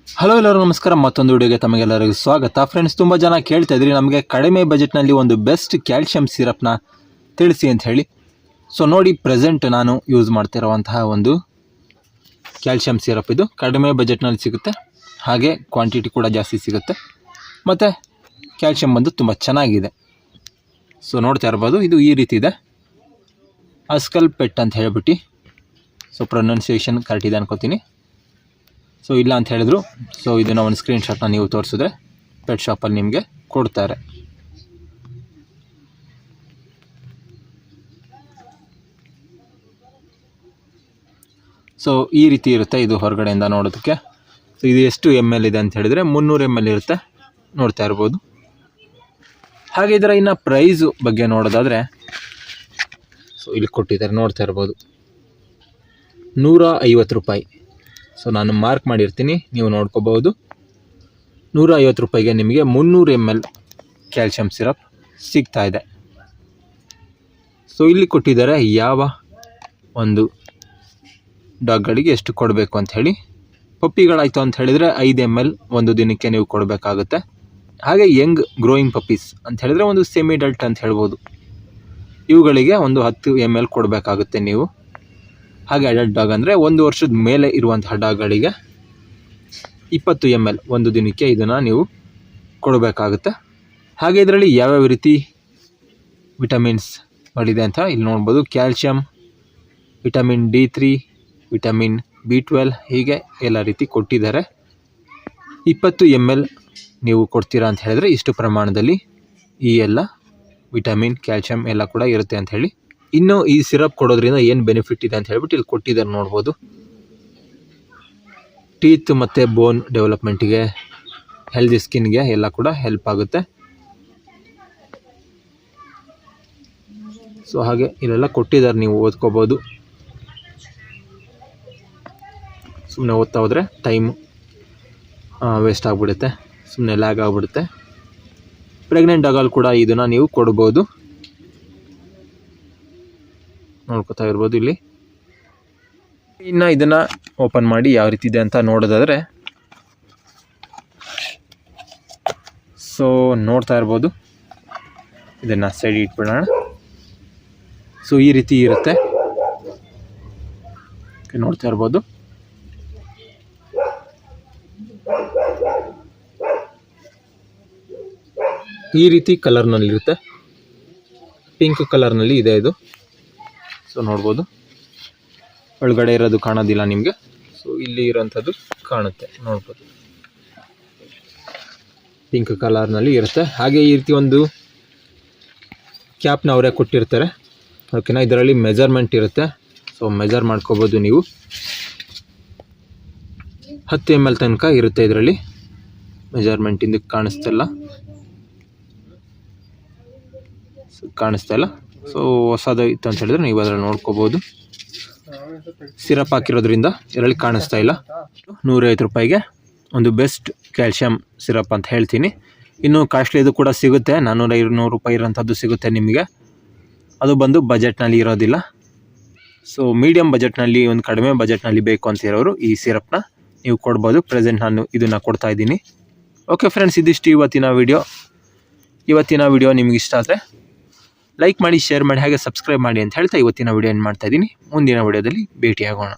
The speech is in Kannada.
ಹಲೋ ಎಲ್ಲರೂ ನಮಸ್ಕಾರ. ಮತ್ತೊಂದು ವಿಡಿಯೋಗೆ ತಮಗೆಲ್ಲರಿಗೂ ಸ್ವಾಗತ. ಫ್ರೆಂಡ್ಸ್, ತುಂಬ ಜನ ಕೇಳ್ತಾ ಇದ್ರಿ ನಮಗೆ ಕಡಿಮೆ ಬಜೆಟ್ನಲ್ಲಿ ಒಂದು ಬೆಸ್ಟ್ ಕ್ಯಾಲ್ಶಿಯಂ ಸಿರಪ್ನ ತಿಳಿಸಿ ಅಂತ ಹೇಳಿ. ಸೊ ನೋಡಿ, ಪ್ರೆಸೆಂಟ್ ನಾನು ಯೂಸ್ ಮಾಡ್ತಿರೋವಂತಹ ಒಂದು ಕ್ಯಾಲ್ಶಿಯಂ ಸಿರಪ್. ಇದು ಕಡಿಮೆ ಬಜೆಟ್ನಲ್ಲಿ ಸಿಗುತ್ತೆ, ಹಾಗೆ ಕ್ವಾಂಟಿಟಿ ಕೂಡ ಜಾಸ್ತಿ ಸಿಗುತ್ತೆ, ಮತ್ತು ಕ್ಯಾಲ್ಶಿಯಂ ಬಂದು ತುಂಬ ಚೆನ್ನಾಗಿದೆ. ಸೊ ನೋಡ್ತಾ ಇರ್ಬೋದು, ಇದು ಈ ರೀತಿ ಇದೆ, ಅಸ್ಕಲ್ ಪೆಟ್ ಅಂತ ಹೇಳ್ಬಿಟ್ಟು. ಸೊ ಪ್ರೊನೌನ್ಸಿಯೇಷನ್ ಕರೆಕ್ಟ್ ಇದೆ ಅನ್ಕೋತೀನಿ. ಸೊ ಇಲ್ಲ ಅಂತ ಹೇಳಿದ್ರು. ಸೊ ಇದನ್ನು ಒಂದು ಸ್ಕ್ರೀನ್ಶಾಟ್ನ ನೀವು ತೋರಿಸಿದ್ರೆ ಪೆಟ್ ಶಾಪಲ್ಲಿ ನಿಮಗೆ ಕೊಡ್ತಾರೆ. ಸೊ ಈ ರೀತಿ ಇರುತ್ತೆ ಇದು ಹೊರಗಡೆಯಿಂದ ನೋಡೋದಕ್ಕೆ. ಸೊ ಇದು ಎಷ್ಟು ml ಇದೆ ಅಂತ ಹೇಳಿದರೆ 300 ml ಇರುತ್ತೆ, ನೋಡ್ತಾ ಇರ್ಬೋದು. ಹಾಗೆ ಇದರ ಇನ್ನು ಪ್ರೈಸು ಬಗ್ಗೆ ನೋಡೋದಾದರೆ, ಸೊ ಇಲ್ಲಿ ಕೊಟ್ಟಿದ್ದಾರೆ, ನೋಡ್ತಾ ಇರ್ಬೋದು, 150 ರೂಪಾಯಿ. ಸೊ ನಾನು ಮಾರ್ಕ್ ಮಾಡಿರ್ತೀನಿ, ನೀವು ನೋಡ್ಕೋಬಹುದು. 150 ರೂಪಾಯಿಗೆ ನಿಮಗೆ 300 ml ಕ್ಯಾಲ್ಶಿಯಂ ಸಿರಪ್ ಸಿಗ್ತಾ ಇದೆ. ಸೊ ಇಲ್ಲಿ ಕೊಟ್ಟಿದ್ದಾರೆ ಯಾವ ಒಂದು ಡಾಗ್ಗಳಿಗೆ ಎಷ್ಟು ಕೊಡಬೇಕು ಅಂತ ಹೇಳಿ. ಪಪ್ಪಿಗಳಾಯಿತು ಅಂತ ಹೇಳಿದರೆ 5 ml ಒಂದು ದಿನಕ್ಕೆ ನೀವು ಕೊಡಬೇಕಾಗುತ್ತೆ. ಹಾಗೆ ಯಂಗ್ ಗ್ರೋಯಿಂಗ್ ಪಪ್ಪೀಸ್ ಅಂತ ಹೇಳಿದರೆ ಒಂದು ಸೆಮಿ ಅಡಲ್ಟ್ ಅಂತ ಹೇಳ್ಬೋದು, ಇವುಗಳಿಗೆ ಒಂದು 10 ml ಕೊಡಬೇಕಾಗುತ್ತೆ ನೀವು. ಹಾಗೆ ಅಡಲ್ಟ್ ಡಾಗ್ ಅಂದರೆ 1 ವರ್ಷದ ಮೇಲೆ ಇರುವಂತಹ ಡಾಗ್ಗಳಿಗೆ 20 ml ಒಂದು ದಿನಕ್ಕೆ ಇದನ್ನು ನೀವು ಕೊಡಬೇಕಾಗುತ್ತೆ. ಹಾಗೆ ಇದರಲ್ಲಿ ಯಾವ್ಯಾವ ರೀತಿ ವಿಟಮಿನ್ಸ್ಗಳಿದೆ ಅಂತ ಇಲ್ಲಿ ನೋಡ್ಬೋದು. Calcium, vitamin D3, vitamin B12, ಹೀಗೆ ಎಲ್ಲ ರೀತಿ ಕೊಟ್ಟಿದ್ದಾರೆ. 20 ml ನೀವು ಕೊಡ್ತೀರಾ ಅಂತ ಹೇಳಿದ್ರೆ ಇಷ್ಟು ಪ್ರಮಾಣದಲ್ಲಿ ಈ ಎಲ್ಲ ವಿಟಮಿನ್, ಕ್ಯಾಲ್ಶಿಯಂ ಎಲ್ಲ ಕೂಡ ಇರುತ್ತೆ ಅಂತ ಹೇಳಿ. ಇನ್ನು ಈ ಸಿರಪ್ ಕೊಡೋದ್ರಿಂದ ಏನು ಬೆನಿಫಿಟ್ ಇದೆ ಅಂತ ಹೇಳ್ಬಿಟ್ಟು ಇಲ್ಲಿ ಕೊಟ್ಟಿದ್ದಾರೆ, ನೋಡ್ಬೋದು. ಟೀತ್ ಮತ್ತು ಬೋನ್ ಡೆವಲಪ್ಮೆಂಟಿಗೆ, ಹೆಲ್ದಿ ಸ್ಕಿನ್ಗೆ ಎಲ್ಲ ಕೂಡ ಹೆಲ್ಪ್ ಆಗುತ್ತೆ. ಸೊ ಹಾಗೆ ಇಲ್ಲೆಲ್ಲ ಕೊಟ್ಟಿದ್ದಾರೆ, ನೀವು ಓದ್ಕೋಬೋದು. ಸುಮ್ಮನೆ ಓದ್ತಾ ಹೋದರೆ ಟೈಮು ವೇಸ್ಟ್ ಆಗಿಬಿಡುತ್ತೆ, ಸುಮ್ಮನೆ ಲ್ಯಾಗ್ ಆಗಿಬಿಡುತ್ತೆ. ಪ್ರೆಗ್ನೆಂಟ್ ಡಾಗಲ್ಲಿ ಕೂಡ ಇದನ್ನು ನೀವು ಕೊಡ್ಬೋದು, ನೋಡ್ಕೊತಾ ಇರ್ಬೋದು ಇಲ್ಲಿ. ಇನ್ನು ಇದನ್ನು ಓಪನ್ ಮಾಡಿ ಯಾವ ರೀತಿ ಇದೆ ಅಂತ ನೋಡೋದಾದರೆ, ಸೊ ನೋಡ್ತಾ ಇರ್ಬೋದು. ಇದನ್ನು ಸೈಡ್ ಇಟ್ಬಿಡೋಣ. ಸೊ ಈ ರೀತಿ ಇರುತ್ತೆ, ನೋಡ್ತಾ ಇರ್ಬೋದು. ಈ ರೀತಿ ಕಲರ್ನಲ್ಲಿರುತ್ತೆ, ಪಿಂಕ್ ಕಲರ್ನಲ್ಲಿ ಇದೆ ಇದು. ಸೊ ನೋಡ್ಬೋದು, ಒಳಗಡೆ ಇರೋದು ಕಾಣೋದಿಲ್ಲ ನಿಮಗೆ. ಸೊ ಇಲ್ಲಿ ಇರೋಂಥದ್ದು ಕಾಣುತ್ತೆ, ನೋಡ್ಬೋದು, ಪಿಂಕ್ ಕಲರ್ನಲ್ಲಿ ಇರುತ್ತೆ. ಹಾಗೆ ಈ ರೀತಿ ಒಂದು ಕ್ಯಾಪ್ನ ಅವರೇ ಕೊಟ್ಟಿರ್ತಾರೆ, ಓಕೆನಾ. ಇದರಲ್ಲಿ ಮೆಜರ್ಮೆಂಟ್ ಇರುತ್ತೆ, ಸೊ ಮೆಜರ್ ಮಾಡ್ಕೋಬೋದು ನೀವು. 10 ml ತನಕ ಇರುತ್ತೆ ಇದರಲ್ಲಿ ಮೆಜರ್ಮೆಂಟ್. ಇಂದಕ್ಕೆ ಕಾಣಿಸ್ತಾ ಇಲ್ಲ. ಸೊ ಹೊಸದು ಇತ್ತು ಅಂತ ಹೇಳಿದ್ರೆ ನೀವು ಅದರಲ್ಲಿ ನೋಡ್ಕೋಬೋದು. ಸಿರಪ್ ಹಾಕಿರೋದ್ರಿಂದ ಇದರಲ್ಲಿ ಕಾಣಿಸ್ತಾ ಇಲ್ಲ. 150 ರೂಪಾಯಿಗೆ ಒಂದು ಬೆಸ್ಟ್ ಕ್ಯಾಲ್ಶಿಯಂ ಸಿರಪ್ ಅಂತ ಹೇಳ್ತೀನಿ. ಇನ್ನು ಕಾಸ್ಟ್ಲಿ ಇದು ಕೂಡ ಸಿಗುತ್ತೆ, 400-200 ರೂಪಾಯಿ ಇರೋಂಥದ್ದು ಸಿಗುತ್ತೆ ನಿಮಗೆ. ಅದು ಬಂದು ಬಜೆಟ್ನಲ್ಲಿ ಇರೋದಿಲ್ಲ. ಸೊ ಮೀಡಿಯಮ್ ಬಜೆಟ್ನಲ್ಲಿ, ಒಂದು ಕಡಿಮೆ ಬಜೆಟ್ನಲ್ಲಿ ಬೇಕು ಅಂತ ಇರೋರು ಈ ಸಿರಪ್ನ ನೀವು ಕೊಡ್ಬೋದು. ಪ್ರೆಸೆಂಟ್ ನಾನು ಇದನ್ನು ಕೊಡ್ತಾ ಇದ್ದೀನಿ. ಓಕೆ ಫ್ರೆಂಡ್ಸ್, ಇದಿಷ್ಟು ಇವತ್ತಿನ ವಿಡಿಯೋ. ನಿಮ್ಗೆ ಇಷ್ಟ ಆದರೆ ಲೈಕ್ ಮಾಡಿ, ಶೇರ್ ಮಾಡಿ, ಹಾಗೆ ಸಬ್ಸ್ಕ್ರೈಬ್ ಮಾಡಿ ಅಂತ ಹೇಳ್ತಾ ಇವತ್ತಿನ ವಿಡಿಯೋ ಏನು ಮಾಡ್ತಾ ಇದ್ದೀನಿ. ಮುಂದಿನ ವಿಡಿಯೋದಲ್ಲಿ ಭೇಟಿಯಾಗೋಣ.